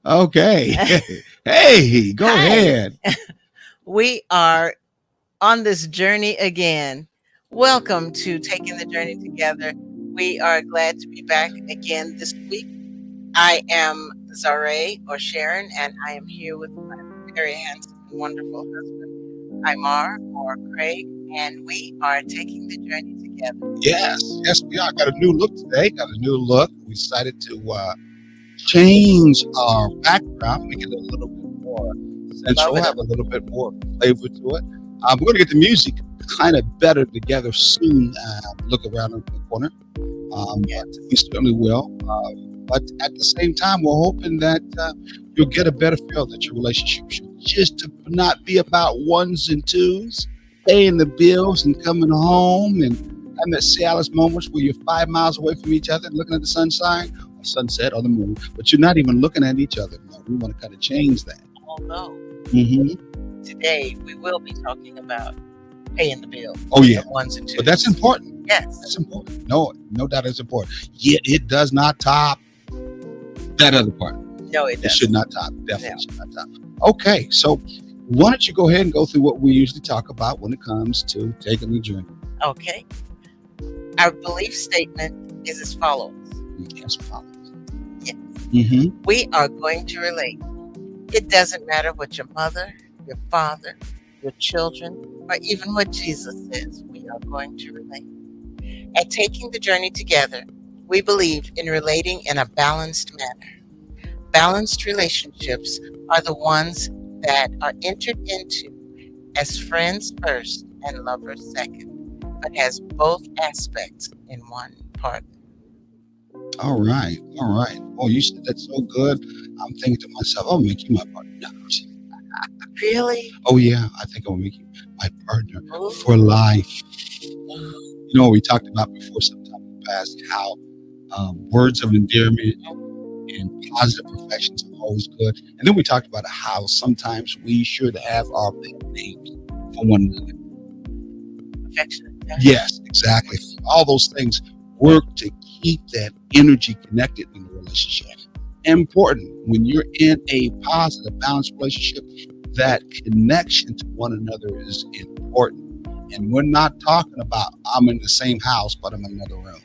Okay. Hey, go Hi, ahead. we are on this journey again. Welcome to Taking the Journey Together. We are glad to be back again this week. I am Zare or Sharon, and I am here with my very handsome and wonderful husband, Imar or Craig, and we are taking the journey together. Yes, we are. Got a new look today. Got a new look. We decided to change our background, make it a little bit more Love sensual, it have up. a little bit more flavor to it. We're going to get the music kind of better together soon. Look around the corner. Yeah. But we certainly will. But at the same time, we're hoping that you'll get a better feel that your relationship should just to not be about ones and twos, paying the bills and coming home and having that Cialis moments where you're 5 miles away from each other, looking at the sunshine, or sunset, or the moon, but you're not even looking at each other. No, we want to kind of change that. Although Hmm. today we will be talking about paying the bill, Oh yeah, the ones and but that's twos. important. Yes. That's important. No doubt it's important. Yet it does not top that other part. No, it It should doesn't. not top. No. Definitely should not top. Okay, so why don't you go ahead and go through what we usually talk about when it comes to taking the journey? Okay. Our belief statement is as follows. As follows. Yes. Mm-hmm. We are going to relate. It doesn't matter what your mother, your father, your children, or even what Jesus says. We are going to relate. At taking the journey together, we believe in relating in a balanced manner. Balanced relationships are the ones that are entered into as friends first and lovers second, but has both aspects in one part. All right. All right. Oh, you said that so good. I'm thinking to myself, I'll make you my partner. No, Really? oh, yeah. I think I'll make you my partner for Ooh. life. You know, we talked about before sometime in the past how words of endearment and positive perfections are always good. And then we talked about how sometimes we should have our pet names for one another. Affectionate. Yes, exactly. All those things work to keep that energy connected in the relationship. Important when you're in a positive, balanced relationship, that connection to one another is important. And we're not talking about I'm in the same house, but I'm in another room.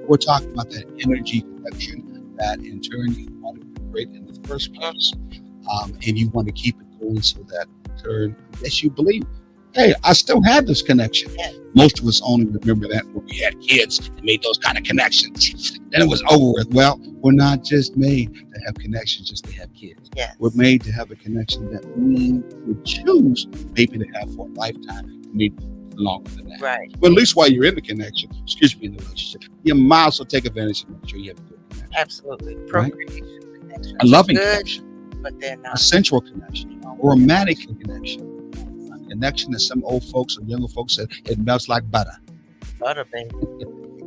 We're talking about that energy connection that in turn you want to create in the first place. And you want to keep it going so that in turn, yes, you believe, hey, I still have this connection. Yes. Most of us only remember that when we had kids and made those kind of connections. Then it was over with. Well, we're not just made to have connections just to have kids. Yes. We're made to have a connection that we would choose maybe to have for a lifetime, maybe longer than that. Right. But at least while you're in the connection, excuse me, in the relationship, you might also take advantage and make sure you have a good connection. Absolutely. Right? Procreation connections A loving are good, connection, but they're a not. sensual connection, a romantic connection, a connection that some old folks or younger folks said it melts like butter. Butter, baby.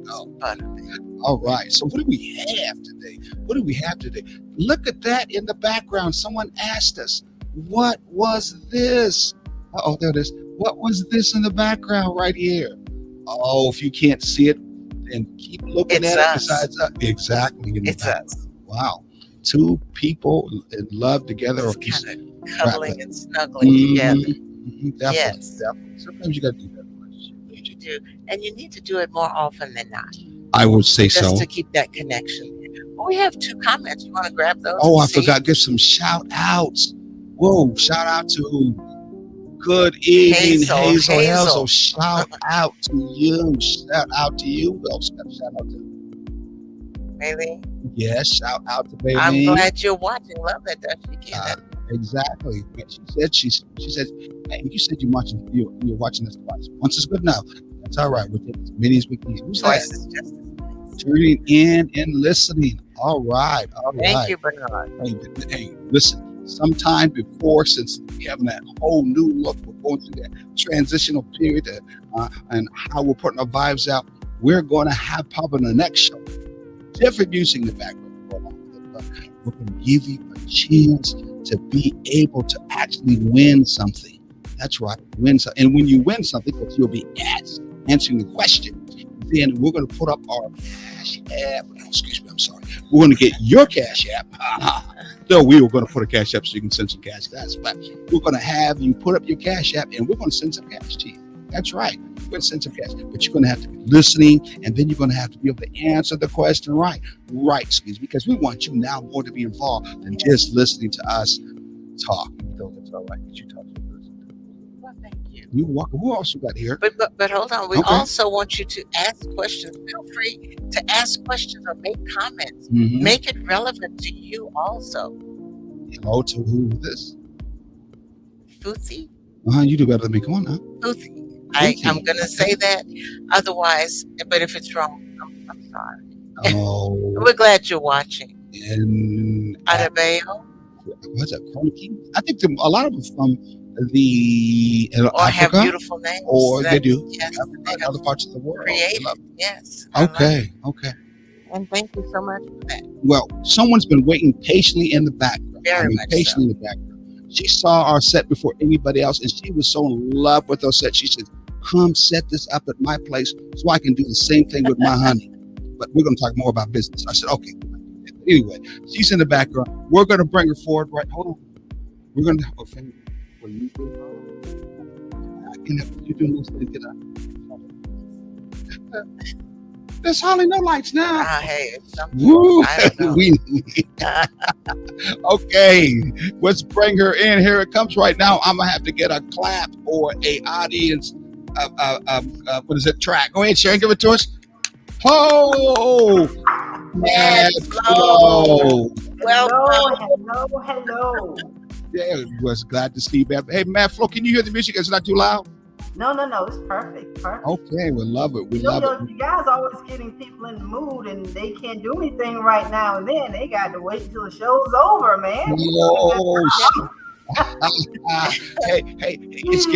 Oh, Butter, baby. all right. So what do we have today? What do we have today? Look at that in the background. Someone asked us, what was this? Oh, there it is. What was this in the background right here? Oh, if you can't see it, then keep looking It's at it us. besides exactly in the It's background. us. Wow. Two people in love together or Just peace. kind of Right. cuddling and snuggling together. Definitely. Yes. Definitely. Sometimes you got to do that in a relationship, You don't you? do. And you need to do it more often than not, I would say just so. to keep that connection. Well, we have two comments. You want to grab those? Oh, and I see? forgot. Give some shout outs. Whoa, shout out to good evening, Hazel. Shout out to you. Shout out to you. Who else got a shout out to? Maybe. Yes, shout out to I'm Bailey. glad you're watching. Love that, Dusty. You Uh, can't. exactly. She said, hey, you said you're watching this twice. Once is good enough. That's all right. We'll take as many as we can. Who's Twice that? is just as nice. Tuning in and listening. All right. All Thank right. you, Bernard. Hey, listen. Sometime before, since we're having that whole new look, we're going through that transitional period and how we're putting our vibes out. We're going to have probably the next show different music in the background. We're going to give you a chance to be able to actually win something. That's right, win something. And when you win something, because you'll be answering the question, then we're going to put up our cash app. Oh, excuse me, I'm sorry. We're going to get your cash app. So we were going to put a cash app so you can send some cash to us, but we're going to have you put up your cash app and we're going to send some cash to you. That's right. We're going to send some cash, but you're going to have to be listening, and then you're going to have to be able to answer the question right, Squeeze, because we want you now more to be involved than just listening to us talk. So that's all right. You talk to us. Well, thank you. You walk. Who else you got here? But hold on. We Okay. also want you to ask questions. Feel free to ask questions or make comments. Mhm. Make it relevant to you also. Hello to who is this? Futhi? You do better than me. Come on now. Futhi. Futhi. I'm going to say that. Otherwise, but if it's wrong, I'm sorry. Oh, We're glad you're watching. and Adebayo what's that? Chronicle? I think a lot of them from the or have Africa, beautiful names. or they do. Yes, Africa they and have other parts of the world. created. Love- Yes. I love it. Okay. And thank you so much for that. Well, someone's been waiting patiently in the background. Very much patiently in the background. She saw our set before anybody else, and she was so in love with our set. She said, "Come set this up at my place so I can do the same thing with my honey." But we're going to talk more about business. I said, "Okay." Anyway, she's in the background. We're going to bring her forward. Right? Hold on. We're going to have a thing for you. I can have you doing this thing. There's hardly no lights now. Hey, it's something. Woo! I don't know. Okay, let's bring her in. Here it comes right now. I'm gonna have to get a clap or a audience. What is it? Track. Go ahead, Sharon. Give it to us. Oh, Mad Flo. Hello. Yeah, was glad to see you, Mad. Hey, Mad Flo, can you hear the music? Is it not too loud? No, it's perfect. Okay, we love it. We You love know, it. you guys always getting people in the mood, and they can't do anything right now and then. They got to wait until the show's over, man. Oh, hey, it's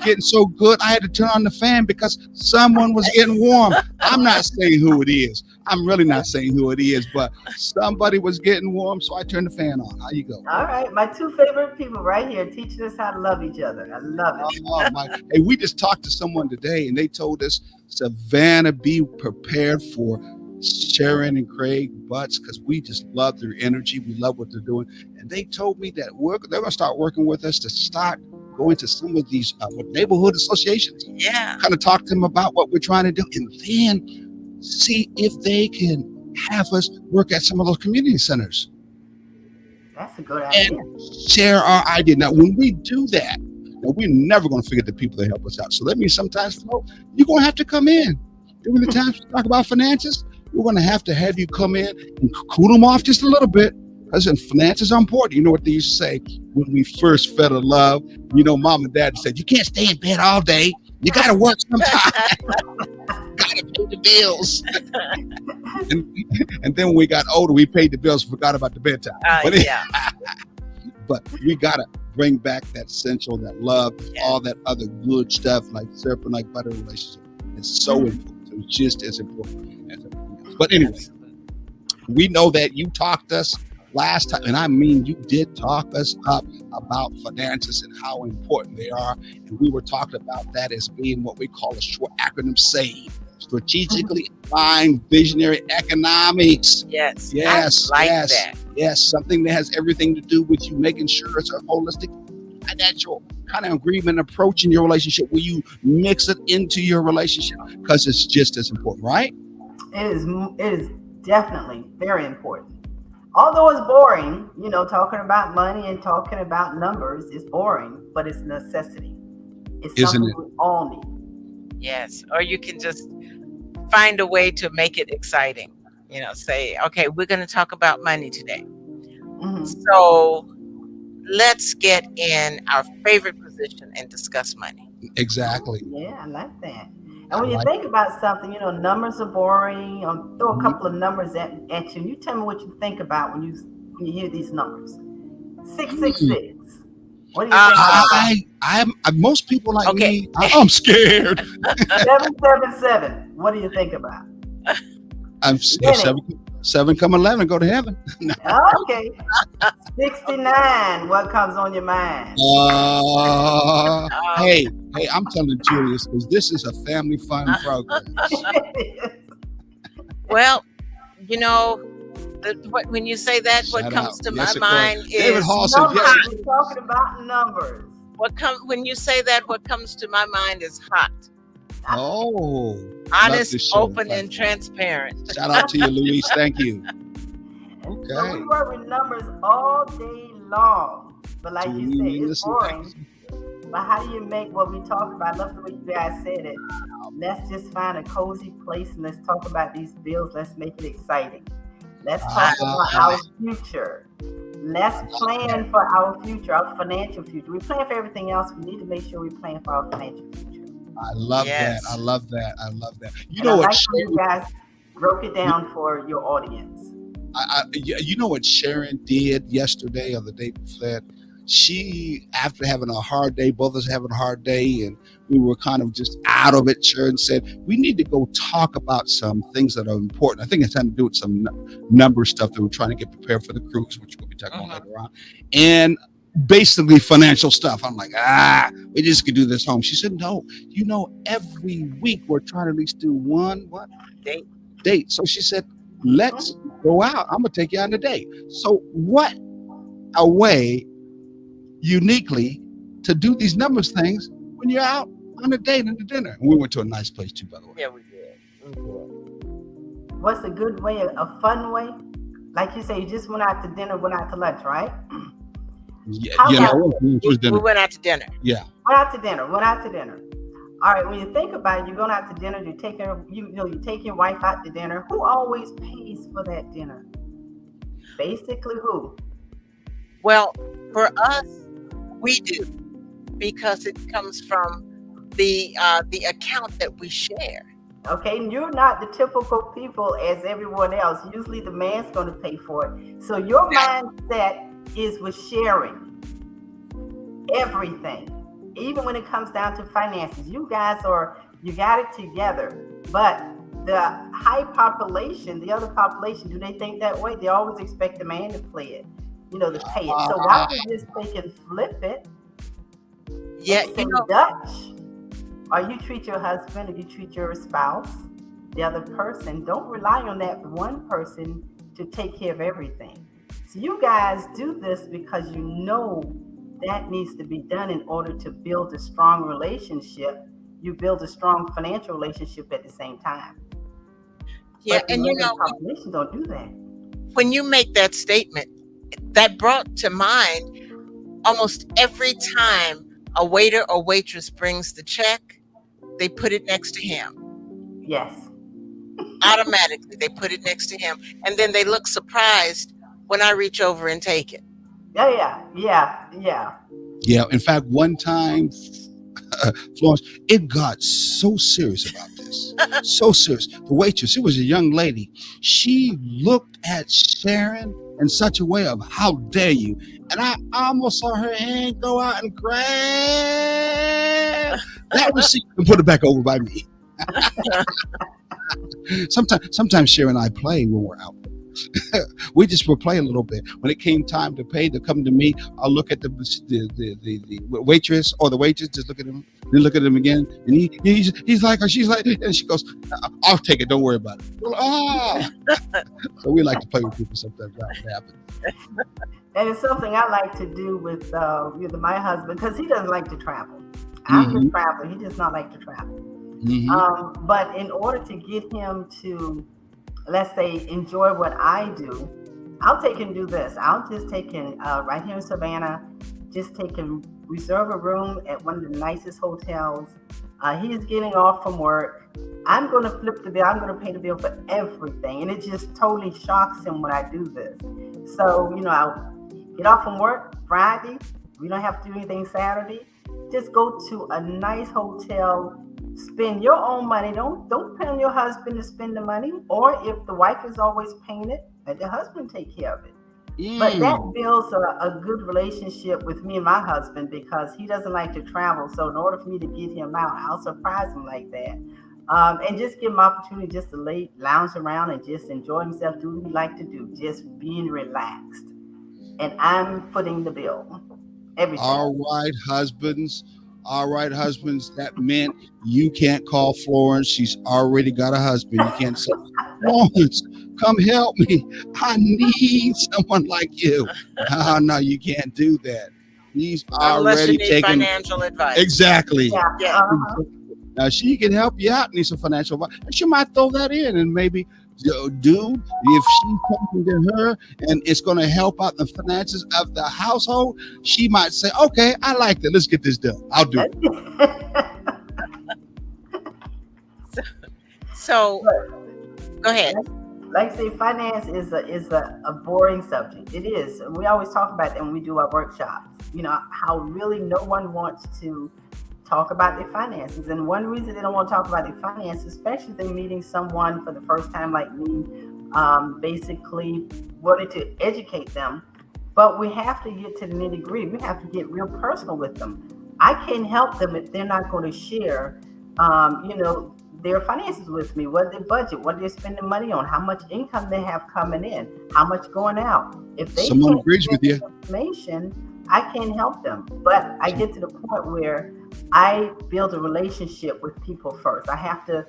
getting so good. I had to turn on the fan because someone was getting warm. I'm not saying who it is. I'm really not saying who it is, but somebody was getting warm, so I turned the fan on. How you go? All right, my two favorite people right here teaching us how to love each other. I love it. Oh my! Hey, we just talked to someone today, and they told us, Savannah, be prepared for Sharon and Craig Butts, because we just love their energy. We love what they're doing, and they told me that they're going to start working with us to start going to some of these neighborhood associations, Yeah. kind of talk to them about what we're trying to do, and then see if they can have us work at some of those community centers That's a good idea. and share our idea. Now, when we do that, now we're never going to forget the people that help us out. So that means sometimes, Flo, you're going to have to come in. During the times we talk about finances, we're going to have you come in and cool them off just a little bit. Because finances are important. You know what they used to say when we first fell in love? You know, mom and dad said, you can't stay in bed all day. You got to work sometime. Got to pay the bills. and then when we got older, we paid the bills, forgot about the bedtime. Yeah. But we got to bring back that essential, that love, all that other good stuff like syrup and like butter relationship. It's so important. It's just as important as everything else. But anyway, we know that you talked us last time, and I mean you did talk us up about finances and how important they are, and we were talking about that as being what we call a short acronym SAVE, strategically aligned visionary economics. Yes. Yes, I like yes, that. yes, something that has everything to do with you making sure it's a holistic financial kind of agreement approach in your relationship where you mix it into your relationship, because it's just as important, right? It is definitely very important. Although it's boring, you know, talking about money and talking about numbers is boring, but it's a necessity. It's Isn't something it? we all need. Yes. Or you can just find a way to make it exciting. You know, say, okay, we're going to talk about money today. Mhm. So let's get in our favorite position and discuss money. Exactly. Yeah, I like that. And when you think about something, you know, numbers are boring. Throw a couple of numbers at you, and you tell me what you think about when you hear these numbers. 666. What do you think about that? I'm most people like Okay. me. I'm scared. 777. What do you think about? I'm seven come 11, go to heaven. Okay. 69. What comes on your mind? Hey, I'm telling Julius, because this is a family fun program. Well, you know, When you say that, what Shout comes out. to Yes, my of course. mind David is Hall said Numbers. yes. We're talking about numbers. when you say that, what comes to my mind is hot, Oh, love honest, this show open, and transparent. Shout out to you, Louise. Thank you. So Okay. we work with numbers all day long. But like you said, it's boring. But how do you make what we talk about? I love the way you guys said it. Let's just find a cozy place and let's talk about these bills. Let's make it exciting. Let's talk about our future. Let's plan for our future, our financial future. We plan for everything else. We need to make sure we plan for our financial future. I love Yes. that. I love that. I love that. You And know I what? like how you guys broke it down for your audience. You know what Sharon did yesterday or the day before that? She, after having a hard day, both of us having a hard day, and we were kind of just out of it, Sharon said, we need to go talk about some things that are important. I think it's time to do with some number stuff that we're trying to get prepared for the cruise, which we'll be talking about later on. And basically financial stuff. I'm like, we just could do this home. She said, no, every week we're trying to at least do one date. So she said, let's go out. I'm gonna take you on a date. So what a way uniquely to do these numbers things when you're out on a date and a dinner. And we went to a nice place too, by the way. Yeah, we did. What's a good way, a fun way? Like you say, you just went out to dinner, went out to lunch, right? Yeah, We went out to dinner. Yeah. Went out to dinner. All right, when you think about it, you're going out to dinner, you take your wife out to dinner. Who always pays for that dinner? Basically, who? Well, for us, we do, because it comes from the account that we share. Okay, and you're not the typical people as everyone else. Usually the man's going to pay for it. So your mindset is with sharing everything. Even when it comes down to finances, you got it together. But the high population, the other population, do they think that way? They always expect the man to play it, to pay it. So why don't you just take and flip it? Yeah, say Dutch. Or you treat your husband, or you treat your spouse, the other person. Don't rely on that one person to take care of everything. So you guys do this because you know that needs to be done in order to build a strong relationship. You build a strong financial relationship at the same time. Yeah, but and population don't do that. When you make that statement, that brought to mind almost every time a waiter or waitress brings the check, they put it next to him. Yes. Automatically, they put it next to him. And then they look surprised when I reach over and take it. Yeah. Yeah, in fact, one time, Florence, it got so serious about this. So serious. The waitress, it was a young lady. She looked at Sharon in such a way of, how dare you? And I almost saw her hand go out and grab that receipt and put it back over by me. Sometimes Sharon and I play when we're out. We just will play a little bit. When it came time to pay, to come to me, I'll look at the waitress or the waitress, just look at him, then look at him again, and he's like, or she's like, and she goes, I'll take it, don't worry about it. So we like to play with people sometimes. That happens. And it's something I like to do with my husband, because he doesn't like to travel. I'm the traveler. He does not like to travel. Mm-hmm. But in order to get him to, let's say, enjoy what I do, I'll take him do this. I'll just take him right here in Savannah, just take him, reserve a room at one of the nicest hotels. He's getting off from work. I'm going to flip the bill. I'm going to pay the bill for everything. And it just totally shocks him when I do this. So, I'll get off from work Friday. We don't have to do anything Saturday. Just go to a nice hotel. Spend your own money. Don't depend on your husband to spend the money. Or if the wife is always paying it, let the husband take care of it. But that builds a good relationship with me and my husband, because he doesn't like to travel. So in order for me to get him out, I'll surprise him like that. And just give him opportunity just to lounge around and just enjoy himself, do what he like to do, just being relaxed. And I'm footing the bill. Everything. All right, husbands, that meant you can't call Florence. She's already got a husband. You can't say, Florence, come help me. I need someone like you. Oh, no, you can't do that. He's Unless you already need taken. financial advice. Exactly. Yeah. Yeah. Now she can help you out, need some financial advice. And she might throw that in and maybe, dude, if she's talking to her and it's going to help out the finances of the household, she might say, okay, I like that. Let's get this done. I'll do it. So go ahead. Like I say, finance is a boring subject. It is. We always talk about that when we do our workshops. You know, how really no one wants to talk about their finances. And one reason they don't want to talk about their finances, especially if they're meeting someone for the first time like me, basically wanting to educate them. But we have to get to the nitty gritty. We have to get real personal with them. I can't help them if they're not going to share, their finances with me, what their budget, what they're spending money on, how much income they have coming in, how much going out. If they Someone can't agrees share with you. this information, I can't help them. But I get to the point where I build a relationship with people first. I have to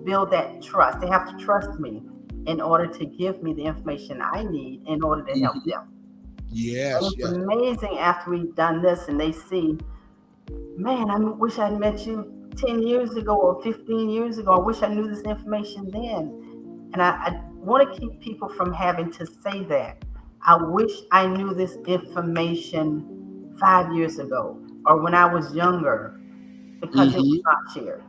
build that trust. They have to trust me in order to give me the information I need in order to help them. Yes. And it's Yes. amazing after we've done this and they see, man, I wish I'd met you 10 years ago or 15 years ago. I wish I knew this information then. And I want to keep people from having to say that. I wish I knew this information 5 years ago or when I was younger because it was not shared.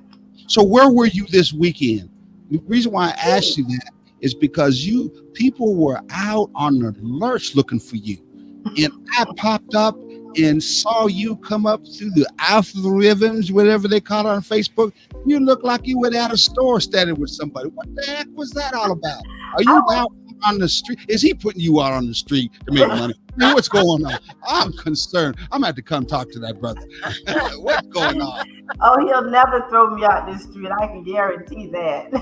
So where were you this weekend? The reason why I asked you that is because people were out on the lurch looking for you. And I popped up and saw you come up through the algorithms, whatever they call it on Facebook. You look like you were at a store standing with somebody. What the heck was that all about? Are you out on the street? Is he putting you out on the street to make money? Man, what's going on? I'm concerned. I'm going to have to come talk to that brother. What's going on? Oh, he'll never throw me out this street. I can guarantee that.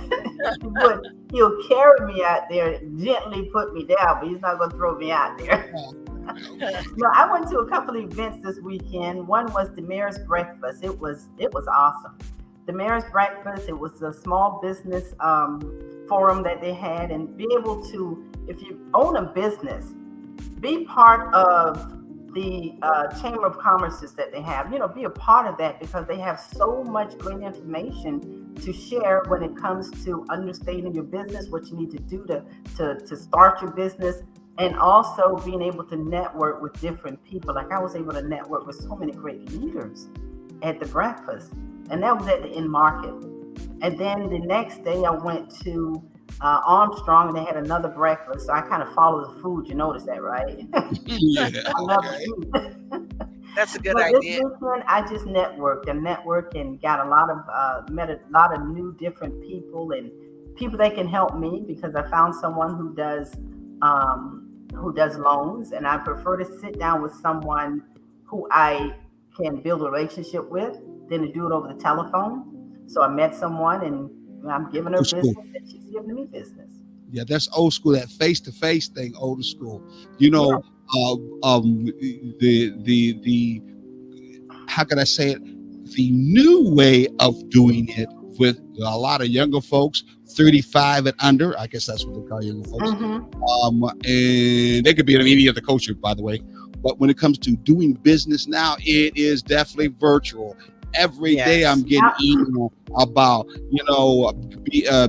He'll carry me out there, gently put me down, but he's not going to throw me out there. No, I went to a couple of events this weekend. One was the Mayor's Breakfast. It was awesome. The Mayor's Breakfast, it was a small business forum that they had, and be able to, if you own a business, be part of the Chamber of Commerce's that they have. Be a part of that because they have so much great information to share when it comes to understanding your business, what you need to do to start your business, and also being able to network with different people. Like I was able to network with so many great leaders at the breakfast, and that was at the In Market. And then the next day I went to Armstrong, and they had another breakfast. So I kind of follow the food. You notice that, right? Yeah, I love okay. food. That's a good But idea. this weekend, I just networked and got a lot of met a lot of new different people and people that can help me because I found someone who does loans, and I prefer to sit down with someone who I can build a relationship with than to do it over the telephone. So I met someone, and I'm giving her Old school. business, and she's giving me business. Yeah, that's old school. That face-to-face thing, old school. The how can I say it? The new way of doing it with a lot of younger folks, 35 and under. I guess that's what they call younger folks. And they could be in any other culture, by the way. But when it comes to doing business now, it is definitely virtual. Every day I'm getting email about,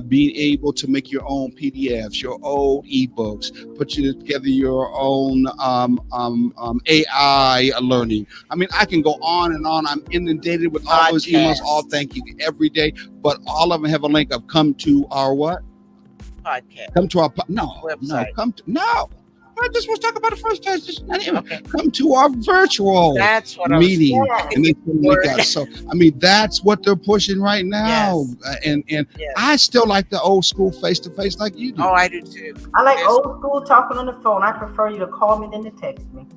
being able to make your own PDFs, your own ebooks, put together your own AI learning. I mean, I can go on and on. I'm inundated with all those emails, all thank you every day. But all of them have a link of come to our what? Podcast. Come to our Website. I just was talking about the first time. Come to our virtual That's what meeting, I was and they can link us. So I mean, that's what they're pushing right now. And Yes. I still like the old school face to face, like you do. Oh, I do too. I like Yes. old school talking on the phone. I prefer you to call me than to text me.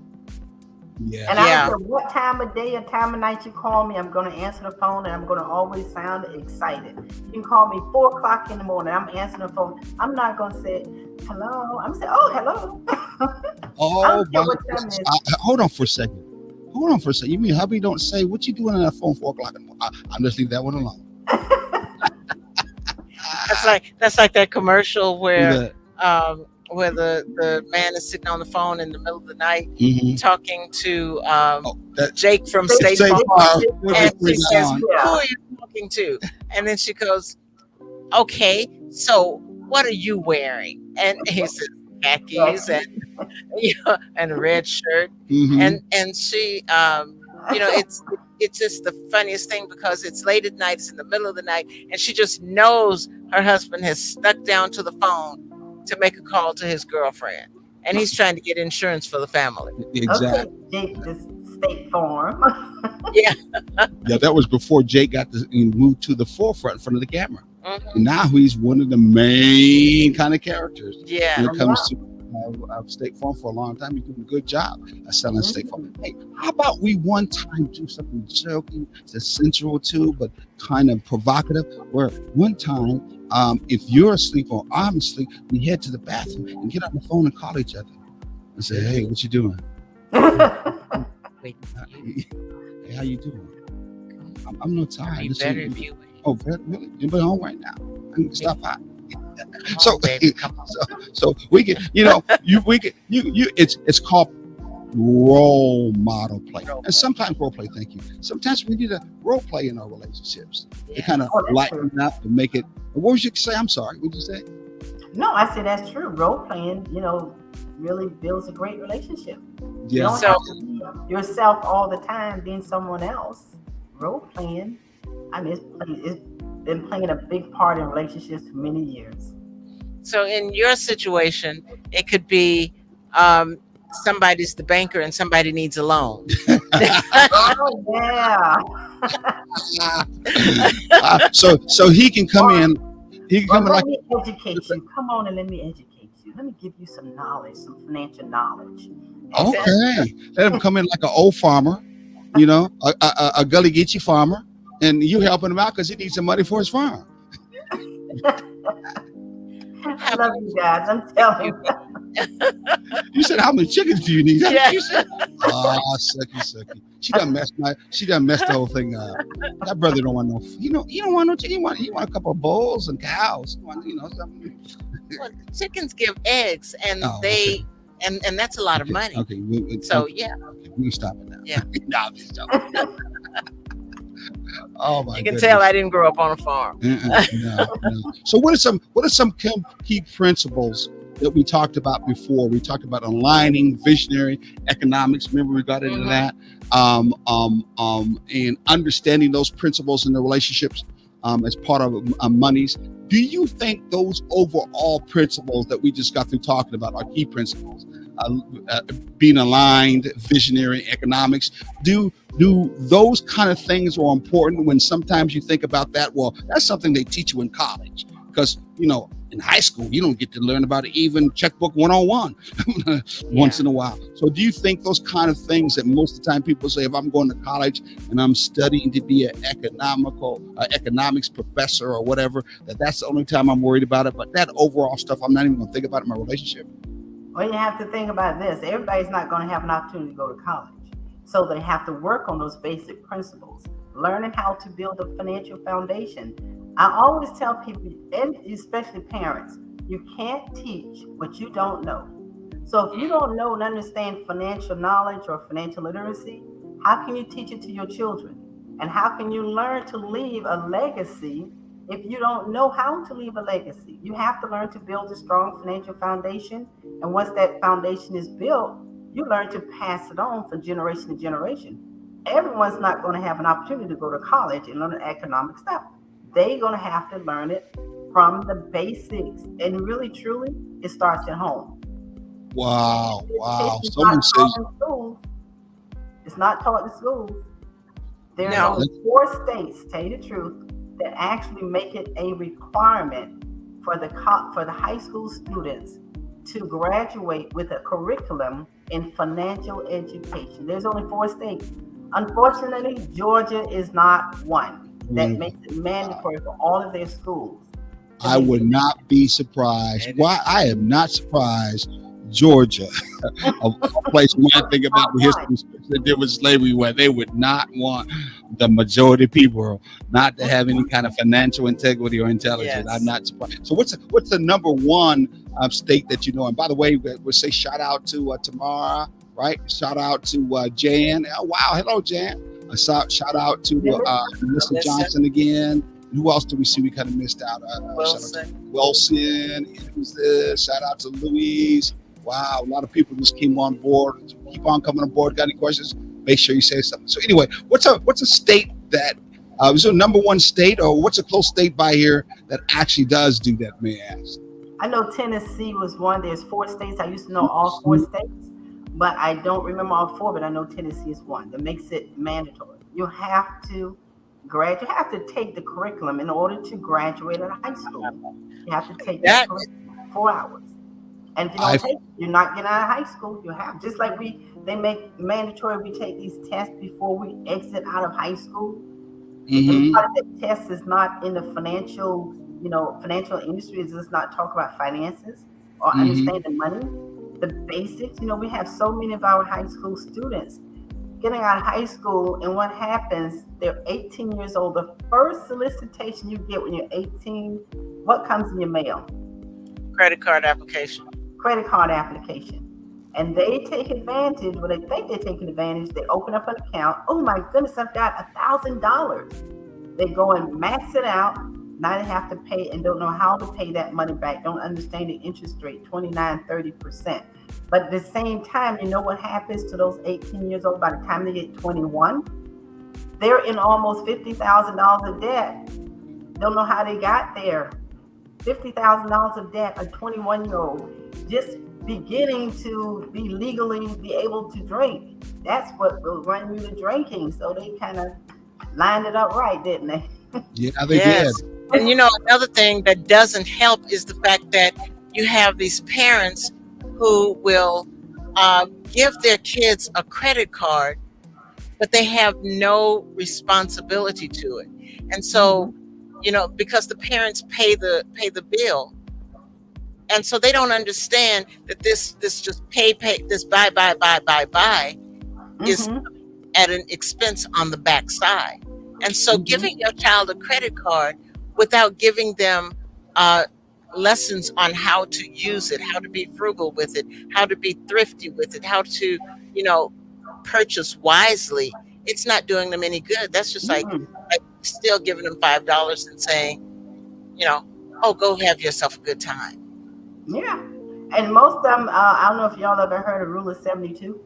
Yeah. And I don't care what time of day or time of night you call me, I'm going to answer the phone, and I'm going to always sound excited. You can call me 4 o'clock in the morning. I'm answering the phone. I'm not going to say hello. I'm saying, oh, hello. Oh, I don't care what time it is. hold on for a second. You mean hubby don't say what you doing on that phone 4 o'clock in the morning? I'm just leave that one alone. That's like that commercial where where the man is sitting on the phone in the middle of the night Mhm. talking to Oh, that Jake from State State State Farm. Farm. And she Bring it says, on. "Who are you talking to?" And then she goes, "Okay, so what are you wearing?" And he says, "Khakis and and a red shirt." Mhm. And she, it's just the funniest thing because it's late at night, it's in the middle of the night, and she just knows her husband has stuck down to the phone to make a call to his girlfriend, and he's trying to get insurance for the family. Exactly. Okay, Jake, this State Farm. Yeah. Yeah, that was before Jake got to move to the forefront in front of the camera. Mhm. And now he's one of the main kind of characters Yeah. when it comes to State Farm. For a long time, he's doing a good job of selling State Farm. Hey, how about we one time do something joking, that's sensual too, but kind of provocative? Where one time, if you're asleep or I'm asleep, we head to the bathroom and get on the phone and call each other and say, "Hey, what you doing? Wait, Hey, how you doing? I'm no tired. be This better is- if you Oh, really? Anybody home right now? I can stop by. come So- on, baby, come on. So we can, it's called role model play. Role And play. sometimes role play, thank you. Sometimes we need a role play in our relationships to Yeah. kind of Oh, that's lighten up and make it. What was you say? I'm sorry. What did you say? No, I said that's true. Role playing, really builds a great relationship. You Yeah. don't So- have to be yourself all the time being someone else. Role playing, it's been playing a big part in relationships for many years. So in your situation, it could be somebody's the banker and somebody needs a loan. Oh yeah. So he can come in. He can Well, come in let like me educate you. Come on and let me educate you. Let me give you some knowledge, some financial knowledge. okay. Let him come in like an old farmer, a Gully Geechee farmer, and you helping him out because he needs some money for his farm. I love you guys. I'm telling you. You said, how many chickens do you need? That's Yeah. what you said. Oh, sucky. She done messed the whole thing up. That brother don't want no. You don't want no chicken. You want a couple of bulls and cows. You want, something. Well, chickens give eggs, and Oh, they and that's a lot of money. Okay. So okay, yeah, we can stop it now. Yeah. No, I'm just joking. Oh my you can goodness. tell I didn't grow up on a farm. No. So what are some key principles that we talked about before? We talked about aligning visionary economics. Remember we got into Mhm. that. And understanding those principles in the relationships as part of monies. Do you think those overall principles that we just got through talking about are key principles? Being aligned, visionary economics. Do those kind of things are important when sometimes you think about that? Well, that's something they teach you in college because, in high school, you don't get to learn about it, even checkbook 101 once in a while. So do you think those kind of things that most of the time people say, if I'm going to college and I'm studying to be an economics professor or whatever, that's the only time I'm worried about it. But that overall stuff, I'm not even going to think about in my relationship. Well, you have to think about this. Everybody's not going to have an opportunity to go to college. So they have to work on those basic principles, learning how to build a financial foundation. I always tell people, and especially parents, you can't teach what you don't know. So if you don't know and understand financial knowledge or financial literacy, how can you teach it to your children? And how can you learn to leave a legacy if you don't know how to leave a legacy? You have to learn to build a strong financial foundation. And once that foundation is built, you learn to pass it on from generation to generation. Everyone's not going to have an opportunity to go to college and learn economic stuff. They're going to have to learn it from the basics. And really, truly, it starts at home. Wow. It's Someone not says, taught in schools. It's not taught in schools. There's No. only 4 states, tell you the truth, that actually make it a requirement for the high school students to graduate with a curriculum in financial education. There's only 4 states. Unfortunately, Georgia is not one that makes it mandatory for all of their schools. I would not be surprised. Why? I am not surprised. Georgia, a place when I think about the history that there was slavery, where they would not want the majority of people not to have any kind of financial integrity or intelligence. Yes. I'm not surprised. So what's the number one state that you know. And by the way, we'll say shout out to Tamara, right? Shout out to Jan. Oh, wow, hello, Jan. Shout out to Melissa Johnson again. Who else did we see? We kind of missed out. Wilson. And who's this? Shout out to Louise. Wow, a lot of people just came on board. Keep on coming on board. Got any questions? Make sure you say something. So anyway, what's a state that is there a number one state, or what's a close state by here that actually does do that? May I ask? I know Tennessee was one. There's 4 states. I used to know all 4 states, but I don't remember all 4. But I know Tennessee is one that makes it mandatory. You have to graduate. You have to take the curriculum in order to graduate out of high school. You have to take that 4 hours. And if you don't take it, you're not getting out of high school. You have, just like they make mandatory, we take these tests before we exit out of high school. And part of the test is not in the financial industry. It does not talk about finances or understanding money. The basics, we have so many of our high school students getting out of high school, and what happens, they're 18 years old. The first solicitation you get when you're 18, what comes in your mail? Credit card application. And they take advantage, they think they're taking advantage. They open up an account. Oh my goodness, I've got $1,000. They go and max it out. Now they have to pay and don't know how to pay that money back. Don't understand the interest rate, 29, 30%. But at the same time, you know what happens to those 18 years old by the time they get 21? They're in almost $50,000 of debt. Don't know how they got there. $50,000 of debt, a 21-year-old, just beginning to be legally be able to drink. That's what will run you to drinking. So they kind of lined it up right, didn't they? Yeah, they did. And another thing that doesn't help is the fact that you have these parents who will give their kids a credit card, but they have no responsibility to it. And so, because the parents pay the bill, and so they don't understand that this just pay this buy is at an expense on the backside. And so giving your child a credit card without giving them lessons on how to use it, how to be frugal with it, how to be thrifty with it, how to, purchase wisely, it's not doing them any good. That's just like still giving them $5 and saying, oh, go have yourself a good time. Yeah. And most of them, I don't know if y'all ever heard of Rule of 72.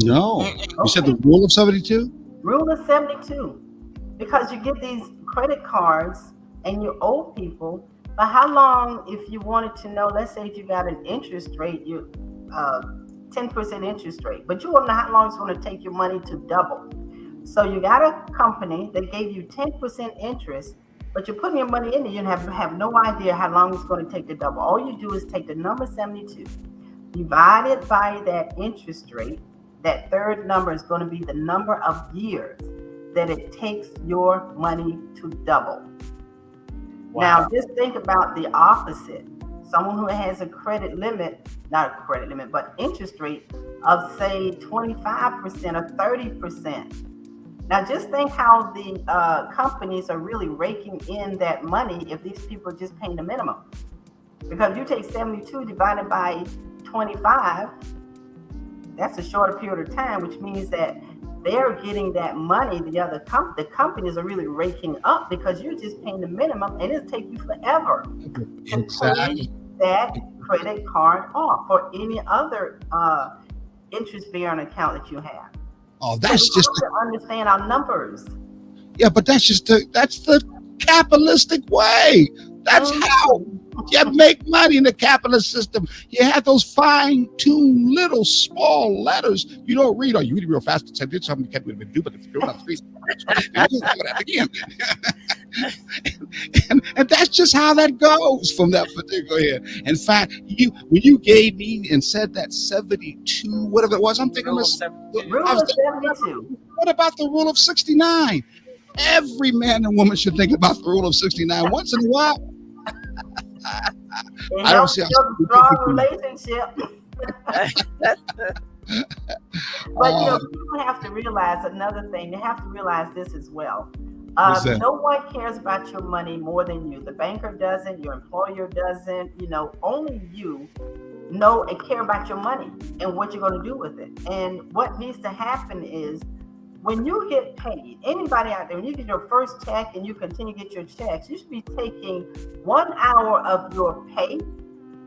No. You said the Rule of 72? Rule of 72. Because you get these credit cards and you owe people, but how long, if you wanted to know, let's say if you got an interest rate, 10% interest rate, but you want to know how long it's going to take your money to double. So you got a company that gave you 10% interest, but you're putting your money in there, you have no idea how long it's going to take to double. All you do is take the number 72, divide it by that interest rate. That third number is going to be the number of years that it takes your money to double. Wow. Now, just think about the opposite. Someone who has a credit limit, not a credit limit, but interest rate of say 25% or 30%. Now, just think how the companies are really raking in that money if these people are just paying the minimum. Because if you take 72 divided by 25, that's a shorter period of time, which means that they're getting that money. The companies are really raking up because you're just paying the minimum, and it'll take you forever to pay that credit card off or any other interest-bearing account that you have. Oh, that's so just to understand our numbers. Yeah, but that's the capitalistic way. That's how you make money in the capitalist system. You have those fine-tuned little small letters you don't read. Or you read it real fast. So did something can't even do, but if you do it on the street, again. and that's just how that goes from that particular head. In fact, when you gave me and said that 72, whatever it was, I'm thinking Rule of 72. What about the Rule of 69? Every man and woman should think about the Rule of 69 once in a while. I don't see a strong relationship. But people have to realize another thing. They have to realize this as well. What's that? No one cares about your money more than you. The banker doesn't, your employer doesn't, only you know and care about your money and what you're going to do with it. And what needs to happen is when you get paid, anybody out there, when you get your first check and you continue to get your checks, you should be taking 1 hour of your pay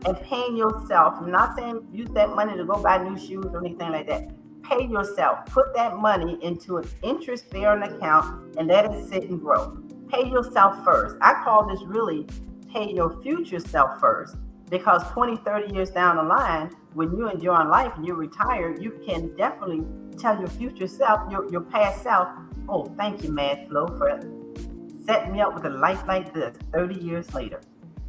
and paying yourself. I'm not saying use that money to go buy new shoes or anything like that. Pay yourself. Put that money into an interest-bearing account and let it sit and grow. Pay yourself first. I call this really pay your future self first, because 20, 30 years down the line, when you enjoy life and you're retired, you can definitely tell your future self, your past self, oh, thank you, Mad Flow, for setting me up with a life like this 30 years later.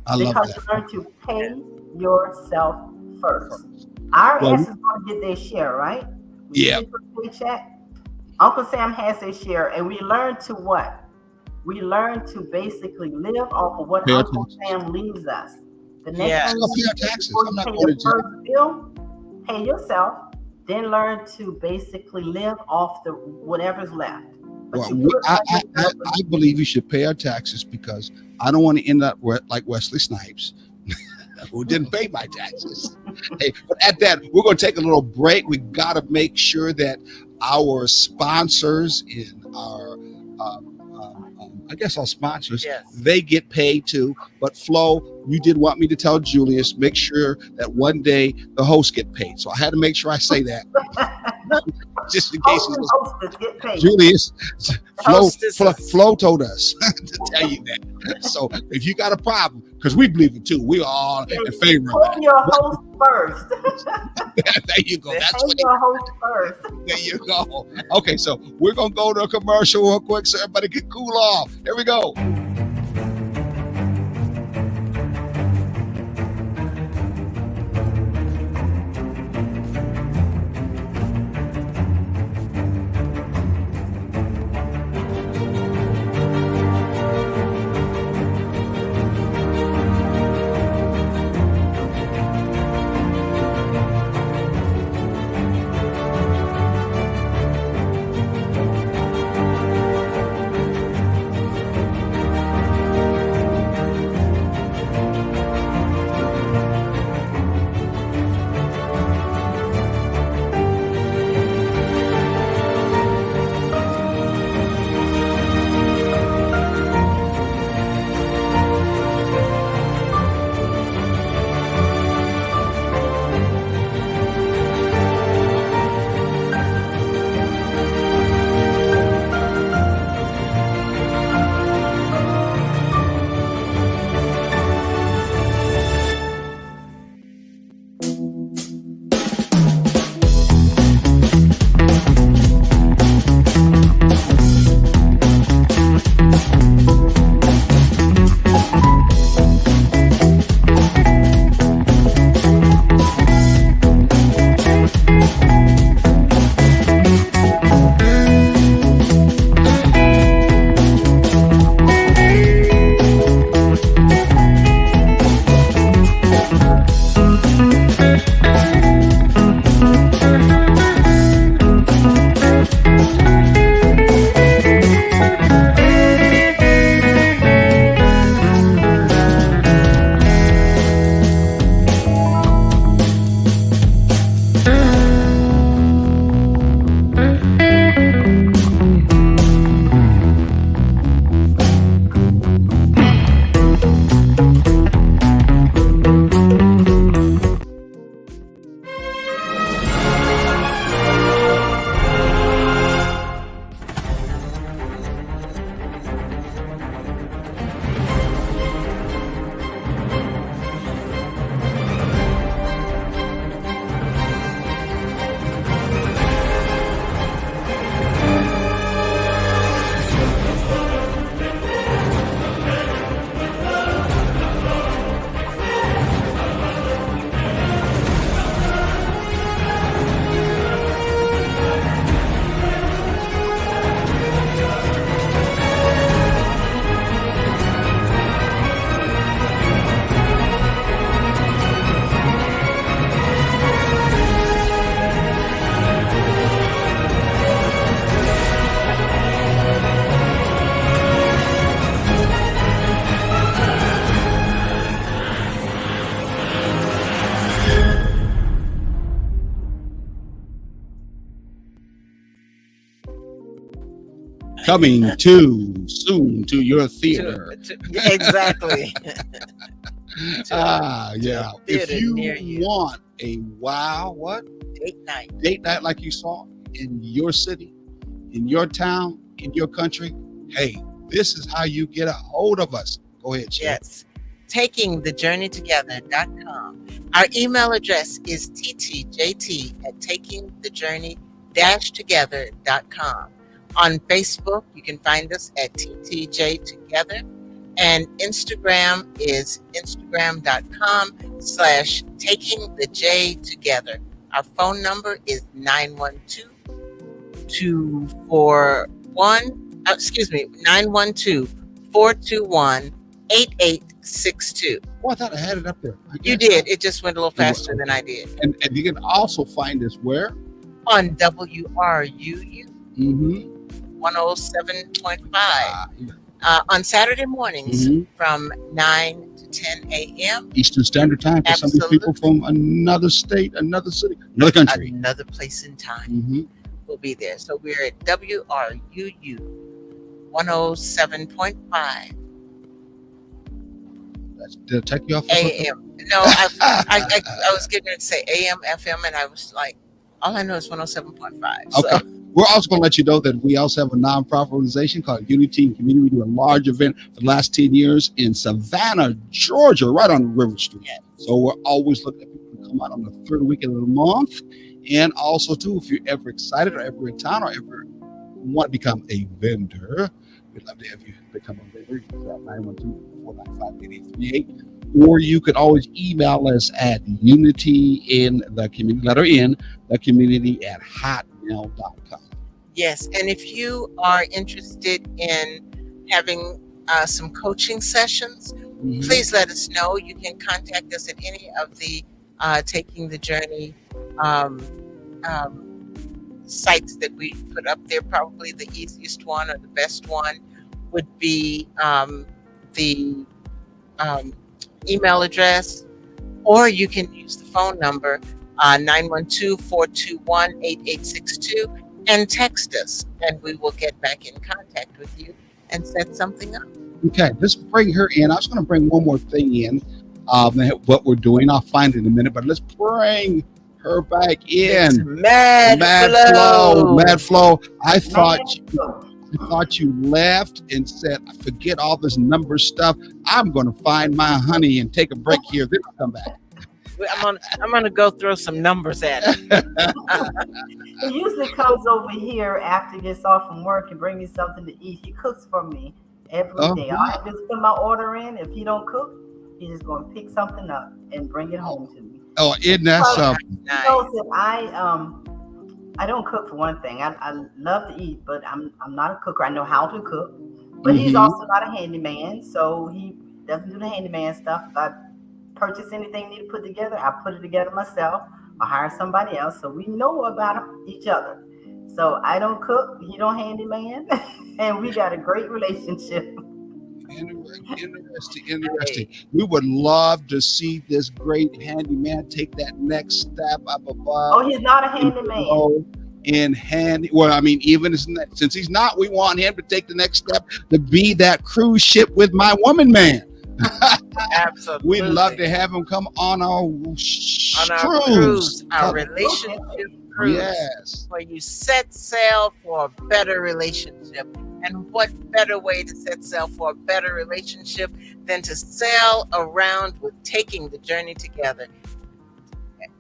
I love Because that. you learn to pay yourself first. IRS Well, is going to get their share, right? When you Yeah. get your paycheck, Uncle Sam has his share, and we learn to what? We learn to basically live off of what Pay our Uncle taxes. Sam leaves us. The next Yeah. time I'll you pay our taxes. before I'm you not pay going to your jail. first bill, pay yourself, then learn to basically live off the whatever's left. But Well, you put I, money I, I, up I believe we should pay our taxes because I don't want to end up like Wesley Snipes, who didn't pay my taxes. Hey, but at that, we're going to take a little break. We got to make sure that our sponsors in our, I guess our sponsors, Yes. they get paid too. But Flo, you did want me to tell Julius, make sure that one day the hosts get paid. So I had to make sure I say that, just in case Host he's and listening. hostess get paid. Julius, Hostesses. Flo told us to tell you that. So if you got a problem, because we believe it too, we are all in favor of Pay your host first. that. There you go. That's Pay what. your host first. There you go. Okay, so we're gonna go to a commercial real quick so everybody can cool off. Here we go. Coming too soon to your theater. Exactly. Yeah. a If theater near you you. want a what Date night. like you saw in your city, in your town, in your country, hey, this is how you get a hold of us. Go ahead, Shay. Yes. TakingTheJourneyTogether.com. Our email address is ttjt@takingthejourney-together.com. On Facebook, you can find us at TTJ Together. And Instagram is instagram.com/takingthejtogether. Our phone number is 912-421-8862. Oh, I thought I had it up there. You did. It just went a little faster Okay. than I did. And you can also find us where? On WRUU Mm-hmm. 107.5 on Saturday mornings from 9 to 10 a.m. Eastern Standard Time for some of these people from another state, another city, another country. Another place in time. Mm-hmm. We'll be there. So we're at WRUU 107.5 Did I take you off? AM. No, I was getting ready to say AM, FM, and I was like, all I know is 107.5. So. Okay. We're also going to let you know that we also have a nonprofit organization called Unity and Community. We do a large event for the last 10 years in Savannah, Georgia, right on River Street. Yes. So we're always looking at people to come out on the third weekend of the month. And also, too, if you're ever excited or ever in town or ever want to become a vendor, we'd love to have you become a vendor. You can call 912-495-8838. Or you could always email us at unity in the community, letter N, the community at hotmail.com. Yes, and if you are interested in having some coaching sessions, please let us know. You can contact us at any of the Taking the Journey sites that we put up there. Probably the easiest one or the best one would be the email address, or you can use the phone number 912-421-8862 and text us, and we will get back in contact with you and set something up. Okay, let's bring her in. I was going to bring one more thing in, what we're doing. I'll find it in a minute, but let's bring her back in. It's Mad Flow. I thought you left and said, forget all this number stuff. I'm going to find my honey and take a break here. Then I'll come back. I'm gonna go throw some numbers at it. He usually comes over here after he gets off from work and bring me something to eat. He cooks for me every day. I just put my order in. If he don't cook, he's just gonna pick something up and bring it home to me. Oh, isn't that something? He knows that I don't cook for one thing. I love to eat, but I'm not a cooker. I know how to cook, but he's also not a handyman, so he doesn't do the handyman stuff. If I purchase anything need to put together, I put it together myself. I hire somebody else, so we know about each other. So I don't cook, he don't handyman, and we got a great relationship. Interesting. We would love to see this great handyman take that next step up above. Oh, he's not a handyman. Even since he's not, we want him to take the next step to be that cruise ship with my woman man. Absolutely. We'd love to have him come on our cruise. Our relationship cruise. Yes. Where you set sail for a better relationship. And what better way to set sail for a better relationship than to sail around with Taking the Journey Together?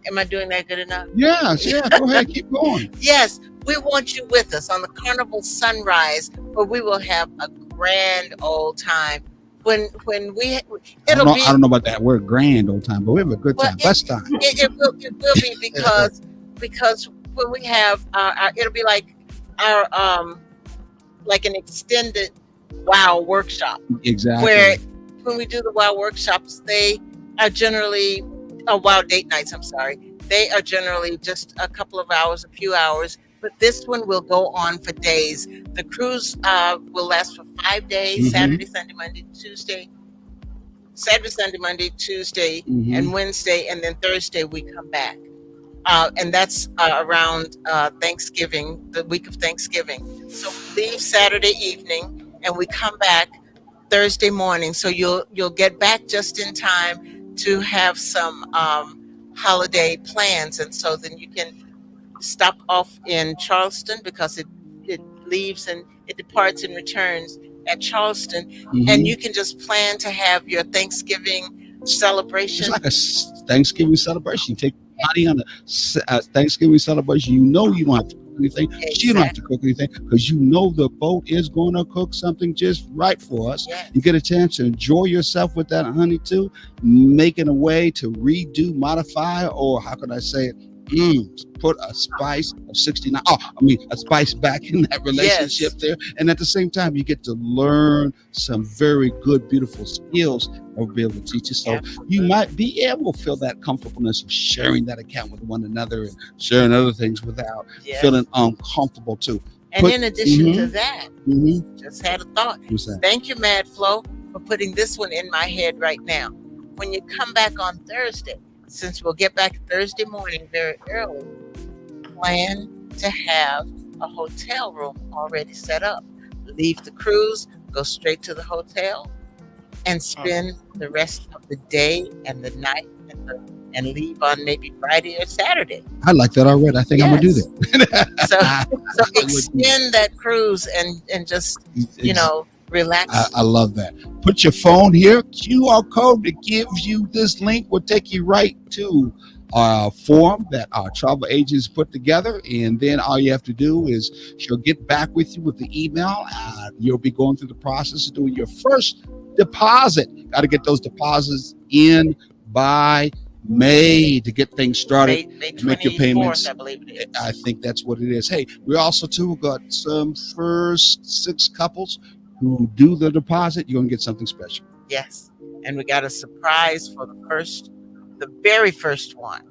Am I doing that good enough? Yes, yeah. Go ahead, keep going. Yes, we want you with us on the Carnival Sunrise, where we will have a grand old time. I don't know about that word grand old time, but we have a good time. Best time. It will be because when we have it'll be like our like an extended WOW workshop. Exactly. Where when we do the WOW workshops, they are generally WOW date nights. I'm sorry. They are generally just a couple of hours, a few hours. But this one will go on for days. The cruise will last for 5 days, Saturday, Sunday, Monday, Tuesday. Saturday, Sunday, Monday, Tuesday, and Wednesday, and then Thursday we come back. And that's around Thanksgiving, the week of Thanksgiving. So we leave Saturday evening and we come back Thursday morning. So you'll get back just in time to have some holiday plans, and so then you can stop off in Charleston because it leaves and it departs and returns at Charleston, and you can just plan to have your Thanksgiving It's celebration. like a Thanksgiving celebration. You take money on a Thanksgiving celebration. You know you don't have to cook anything. She don't have to cook anything because you know the boat is going to cook something just right for us. Yes. You get a chance to enjoy yourself with that honey too, making a way to redo, modify, or how could I say it? Put a spice of 69. A spice back in that relationship there. And at the same time, you get to learn some very good, beautiful skills that will be able to teach you. So you might be able to feel that comfortableness of sharing that account with one another and sharing other things without feeling uncomfortable too. And in addition to that, just had a thought. What's that? Thank you, Mad Flo, for putting this one in my head right now. When you come back on Thursday, since we'll get back Thursday morning very early, plan to have a hotel room already set up. Leave the cruise, go straight to the hotel, and spend the rest of the day and the night and leave on maybe Friday or Saturday. I like that already. I think I'm gonna do that. So extend that cruise and just relax. I love that. Put your phone here. QR code that gives you this link will take you right to a form that our travel agents put together, and then all you have to do is she'll get back with you with the email. You'll be going through the process of doing your first deposit. Got to get those deposits in by May to get things started. May make your payments. I believe it is. I think that's what it is. Hey, we also too got some first 6 couples who do the deposit. You're gonna get something special. Yes, and we got a surprise for the very first one.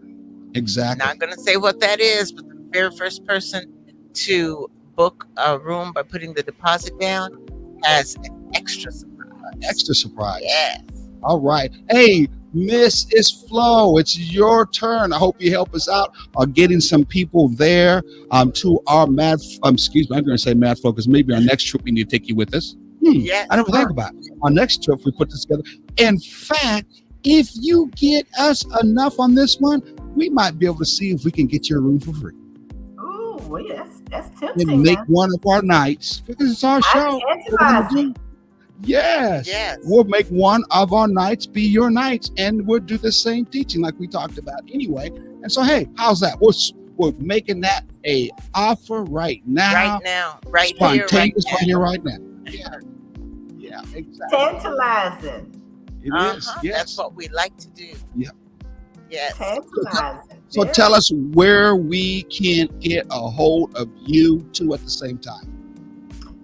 Exactly. Not gonna say what that is, but the very first person to book a room by putting the deposit down has an extra surprise. Extra surprise. Yes. All right. Hey, Miss Flo, it's your turn. I hope you help us out on getting some people there to our I'm going to say Mad Flo because maybe our next trip we need to take you with us. Yes. I never think about it. Our next trip we put this together. In fact, if you get us enough on this one, we might be able to see if we can get your room for free. Ooh, well, that's tempting. And make one of our nights because it's our show. Yes. We'll make one of our nights be your nights, and we'll do the same teaching like we talked about anyway. And so, hey, how's that? We're making that a offer right now. Right here, right now. Yeah, exactly. Tantalizing. It is. Yes. That's what we like to do. Yeah. Yes. Tantalizing. So tell us where we can get a hold of you two at the same time.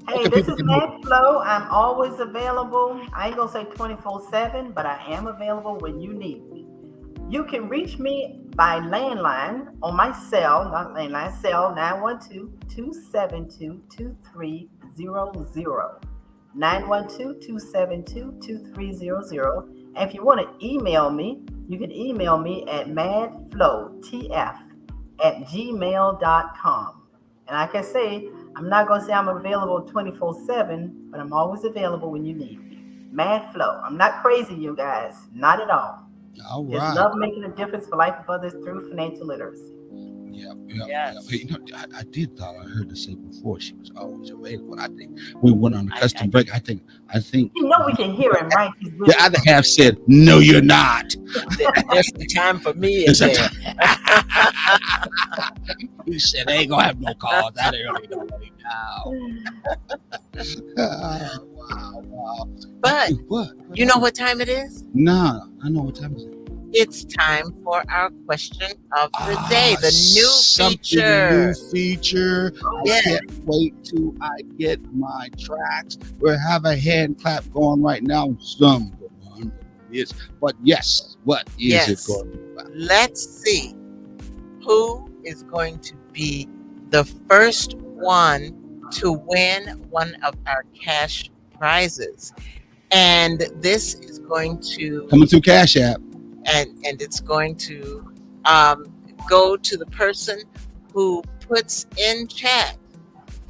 Hey, this is Mad Flo. I'm always available. I ain't gonna say 24/7, but I am available when you need me. You can reach me by landline on my cell, not landline, cell 912-272-2300. 912-272-2300. And if you want to email me, you can email me at madflotf@gmail.com. And like I say, I'm not going to say I'm available 24/7, but I'm always available when you need me. Mad Flo. I'm not crazy, you guys. Not at all. All right. Just love making a difference for life of others through financial literacy. Yeah. Hey, I did thought I heard her say before she was always available. I think we went on a custom break. I think. You know we can hear him, right? The other half said, "No, you're not." There's the time for me in there. He said, "They ain't gonna have no calls that early now." Wow. But you know what time it is? Nah, I know what time it is. It's time for our question of the day, the new feature. I can't wait till I get my tracks. We'll have a hand clap going right now. Yes, but yes, what is it going to be about? Let's see who is going to be the first one to win one of our cash prizes. And this is going to coming through Cash App. And it's going to go to the person who puts in chat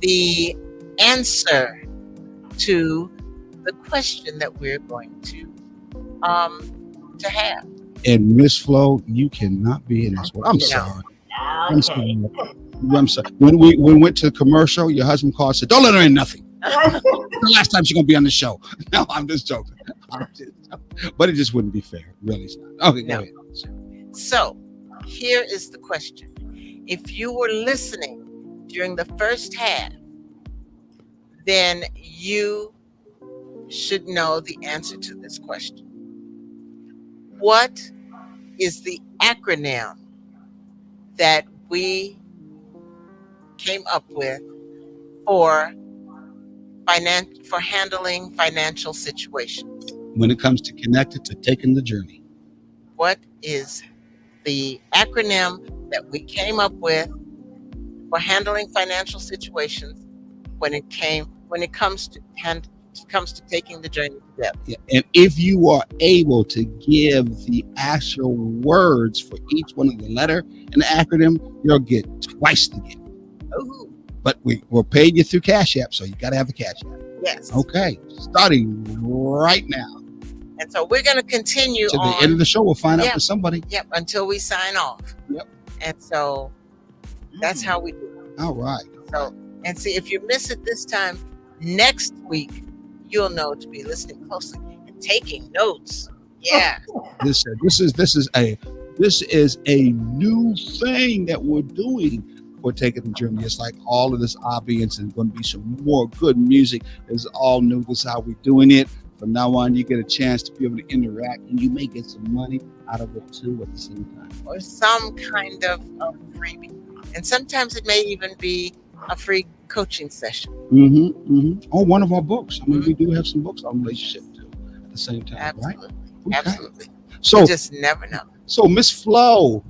the answer to the question that we're going to have. And Miss Flo, you cannot be an expert. I'm No. sorry. I'm sorry. Okay. I'm sorry. When we went to the commercial, your husband called and said, "Don't let her in nothing. The last time she's gonna be on the show." No, I'm just joking. But it just wouldn't be fair. Really, it's not. Okay, go No. ahead. So, here is the question. If you were listening during the first half, then you should know the answer to this question. What is the acronym that we came up with for handling financial situations? When it comes to connected to taking the journey, What is the acronym that we came up with for handling financial situations when it comes to taking the journey together? yeah. And if you are able to give the actual words for each one of the letter in the acronym, you'll get twice the gift. Ooh, But we'll pay you through Cash App, so you got to have a Cash App. yes. Okay, starting right now And so we're going to continue to the on. end of the show. We'll find out Yeah. for somebody. Yep, until we sign off. Yep. And so that's how we do it. All right. So, and see, if you miss it this time, next week, you'll know to be listening closely and taking notes. Yeah. This is a new thing that we're doing for taking the journey. It's like all of this ambience and going to be some more good music. It's all new. This is how we're doing it. From now on, you get a chance to be able to interact, and you may get some money out of it too at the same time. Or some kind of freebie. And sometimes it may even be a free coaching session. Or one of our books. I mean, we do have some books on relationship too at the same time, Absolutely. right? Okay. Absolutely. So You just never know. So Miss Flo,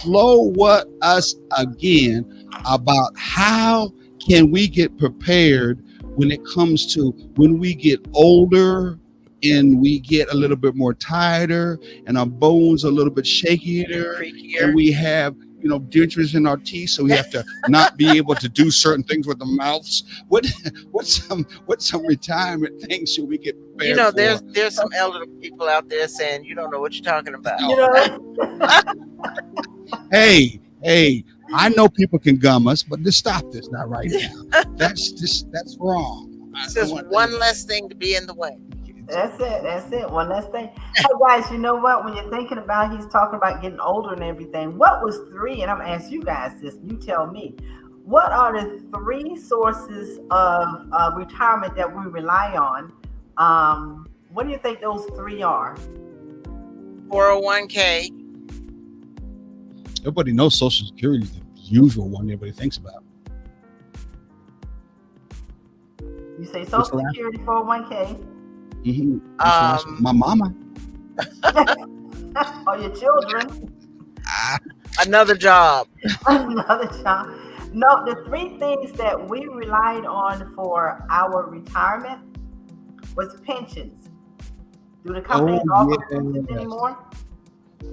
what us again about how can we get prepared when it comes to when we get older and we get a little bit more tighter and our bones a little bit shakier Creakier. and we have dentures in our teeth, so we have to not be able to do certain things with the mouths. What's some retirement things should we get prepared for? There's some elderly people out there saying you don't know what you're talking about. You know, Hey, I know people can gum us, but just stop this not right now. That's wrong. It's just one less thing to be in the way. that's it. One last thing. Hey guys, you know what? When you're thinking about, he's talking about getting older and everything. What was three? And I'm gonna ask you guys this. You tell me. What are the three sources of retirement that we rely on? What do you think those three are? 401k. Everybody knows Social Security is the usual one everybody thinks about. You say What's Social the last Security, 401k, My mama. or your children, Another job. another job. No, the three things that we relied on for our retirement was pensions. Do the companies offer pensions yes. anymore?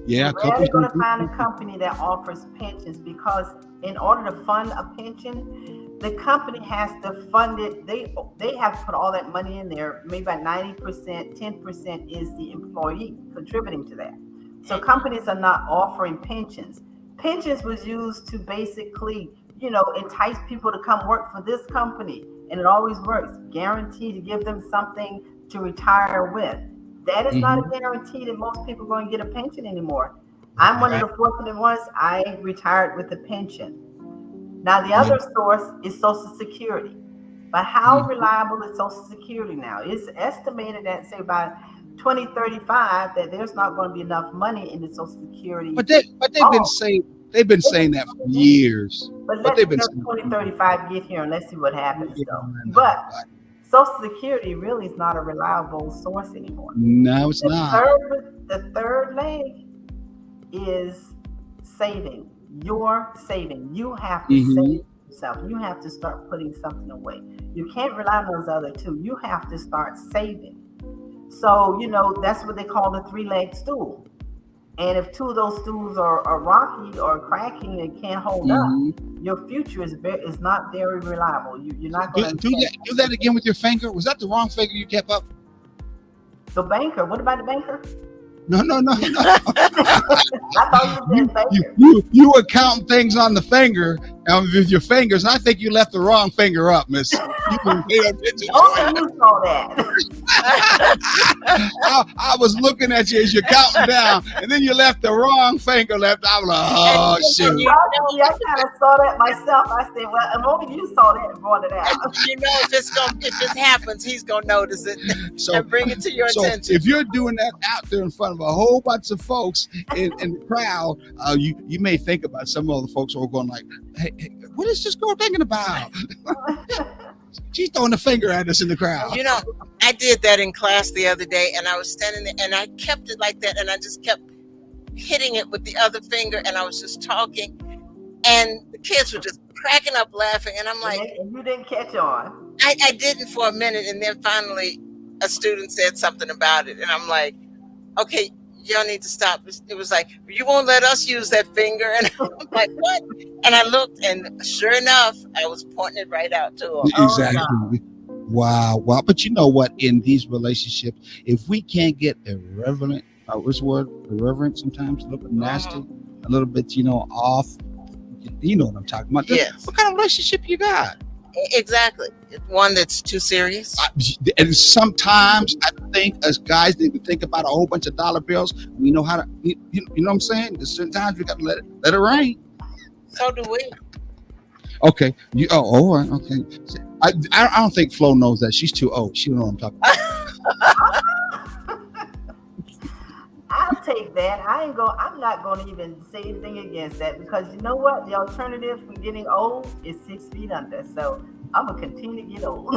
Yeah, You're rarely going to find a company that offers pensions because in order to fund a pension, the company has to fund it. They have to put all that money in there. Maybe about 90%, 10% is the employee contributing to that. So companies are not offering pensions. Pensions was used to basically, entice people to come work for this company. And it always works. Guaranteed to give them something to retire with. That is not a guarantee that most people are going to get a pension anymore. I'm one of the fortunate ones. I retired with a pension. Now, the other source is Social Security. But how reliable is Social Security now? It's estimated that, say, by 2035, that there's not going to be enough money in the Social Security. But they've been saying that for years. But But let's they've been let saying 2035 get here and let's see what happens, though. Yeah, But Social Security really is not a reliable source anymore. no, it's not. The third leg is saving. You're saving. You have to save yourself. You have to start putting something away. You can't rely on those other two. You have to start saving. So, that's what they call the three-leg stool. And if two of those stools are rocky or cracking and can't hold up, your future is not very reliable. You're not Do, going do to that. Do that again with your finger. Was that the wrong finger you kept up? the banker. What about the banker? No. I thought you said banker. You were counting things on the finger with your fingers. And I think you left the wrong finger up, Miss. You can pay attention. Only you saw that. I was looking at you as you're counting down, and then you left the wrong finger left. I was like, oh shoot. Probably, I kind of saw that myself. I said, well, if only you saw that and brought it out. If it happens, he's gonna notice it and bring it to your attention. If you're doing that out there in front of a whole bunch of folks in the crowd, you may think about some of the folks who are going like, hey, what is this girl thinking about? She's throwing a finger at us in the crowd. I did that in class the other day, and I was standing there, and I kept it like that, and I just kept hitting it with the other finger, and I was just talking, and the kids were just cracking up laughing, and I'm like, and you didn't catch on. I didn't for a minute, and then finally a student said something about it, and I'm like, okay, y'all need to stop. It was like, you won't let us use that finger, and I'm like, what? And I looked, and sure enough, I was pointing it right out to him. Exactly. Wow. But you know what? In these relationships, if we can't get irreverent, what's the word? Irreverent sometimes, a little bit nasty, a little bit, off. You know what I'm talking about. Yes. What kind of relationship you got? Exactly. One that's too serious. And sometimes I think as guys need to think about a whole bunch of dollar bills. We know how to, you know what I'm saying? There's certain times we got to let it rain. So do we. Okay. All right. Okay. I don't think Flo knows that. She's too old. She don't know what I'm talking about. I'll take that. I'm not going to even say anything against that, because you know what? The alternative for getting old is 6 feet under. So I'm going to continue to get old.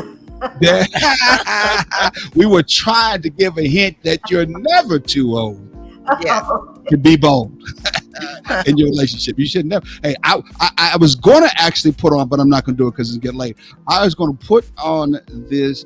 We were trying to give a hint that you're never too old Yeah. to be bold in your relationship. You should never. Hey, I was going to actually put on, but I'm not going to do it because it's getting late. I was going to put on this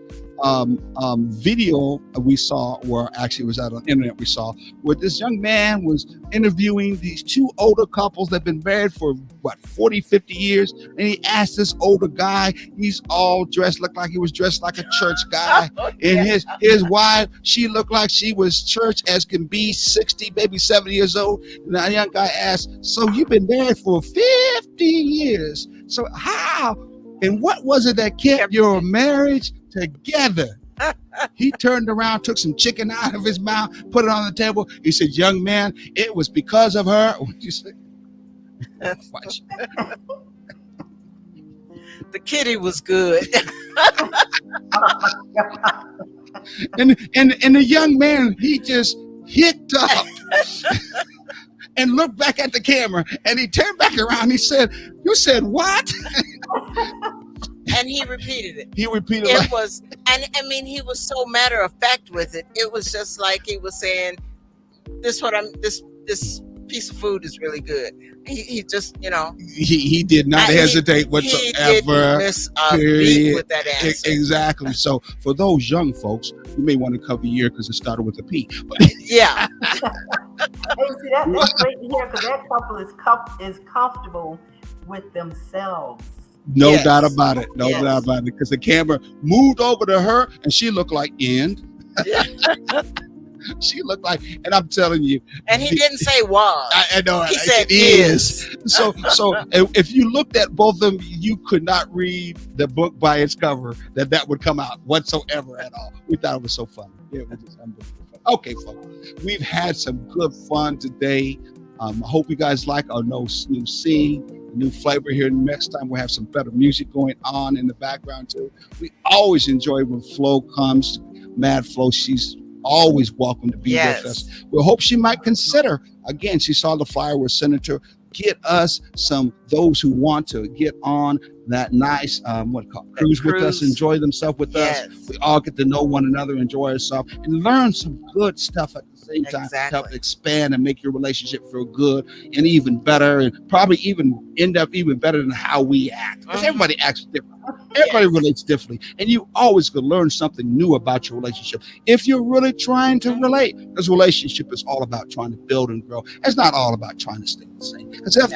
video we saw, or actually it was out on the internet we saw, where this young man was interviewing these two older couples that have been married for 40, 50 years, and he asked this older guy, he's all dressed, looked like he was dressed like a church guy, and his wife, she looked like she was church as can be, 60, maybe 70 years old. And the young guy asked, so you've been married for 50 years, so how and what was it that kept your marriage together? He turned around, took some chicken out of his mouth, put it on the table. He said, young man, it was because of her. What you say? The kitty was good. and the young man, he just hicked up and looked back at the camera, and he turned back around. He said, you said what? And he repeated it. It was, and I mean, he was so matter of fact with it. It was just like he was saying, this piece of food is really good. He just, he did not hesitate whatsoever. He didn't miss a beat with that answer. Exactly. So for those young folks, you may want to cover your ear because it started with a P. But yeah. Hey, see, that's great to hear, because that couple is comfortable with themselves. No doubt about it. No doubt about it. Because the camera moved over to her, and she looked like end. Yeah. She looked like, and I'm telling you. And he didn't say was. I know. He said is. So if you looked at both of them, you could not read the book by its cover that would come out whatsoever at all. We thought it was so funny. It was just unbelievable. Okay, folks. We've had some good fun today. I hope you guys like our new scene. New flavor here. Next time we'll have some better music going on in the background too. We always enjoy when Flo comes, Mad Flo. She's always welcome to be with us. We hope she might consider, again, she saw the flyer with Senator, get us those who want to get on that nice cruise with us, cruise. enjoy themselves with us. Yes. We all get to know one another, enjoy ourselves, and learn some good stuff at the same time to help Exactly. expand and make your relationship feel good and even better, and probably even end up even better than how we act. Because Mhm. everybody acts different. Everybody Yes. relates differently, and you always can learn something new about your relationship if you're really trying to relate. Because relationship is all about trying to build and grow. It's not all about trying to stay the same. Because if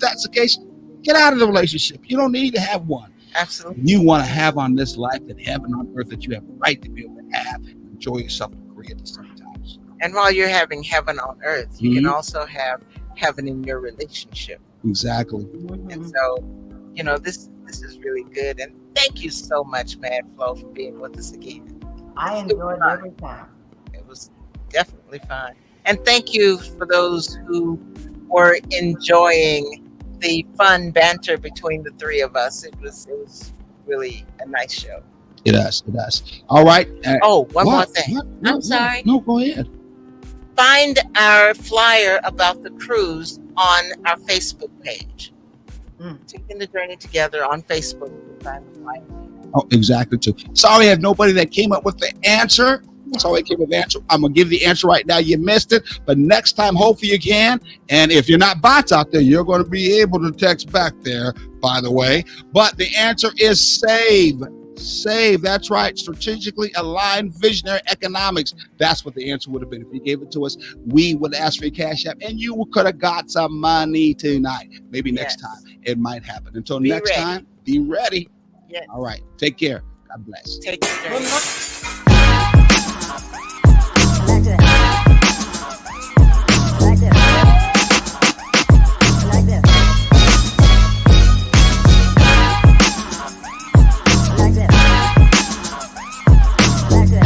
that's the case, get out of the relationship. You don't need to have one. Absolutely. You want to have on this life that heaven on earth that you have a right to be able to have, enjoy yourself and create at the same time. And while you're having heaven on earth, you can Mhm. also have heaven in your relationship. Exactly. And so, this is really good. And thank you so much, Mad Flow, for being with us again. I enjoyed it every time. It was definitely fun. And thank you for those who were enjoying the fun banter between the three of us. It was really a nice show. It does. It does. All right. Oh, one more What? thing. What? I'm What? sorry. No, go ahead. Find our flyer about the cruise on our Facebook page. Taking the Journey Together on Facebook. You can find the flyer. Oh, exactly. Too. Sorry, I have nobody that came up with the answer. Sorry, I came up with the answer. I'm gonna give the answer right now. You missed it, but next time, hopefully you can. And if you're not bots out there, you're going to be able to text back there. By the way, but the answer is save. Save. That's right. Strategically aligned visionary economics. That's what the answer would have been. If you gave it to us, we would ask for your cash app, and you could have got some money tonight. Maybe next Yes. time it might happen. Until Be next ready. time, be ready. Yes. All right. Take care. God bless. Take the journey. Like that. Like that. Like that. Like that. Like that.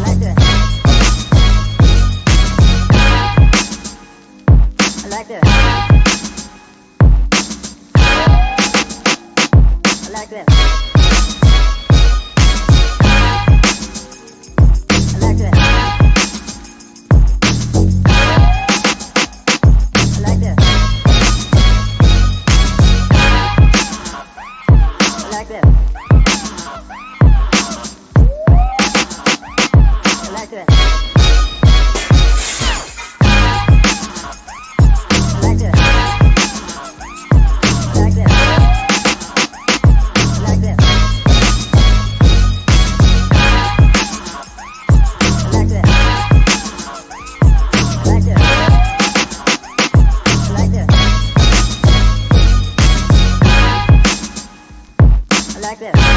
Like that. Like that. Like that. Like that. Like that. Like that. Like that. Like that. Like that. Like that. Like that. Like that. Like that. Like that.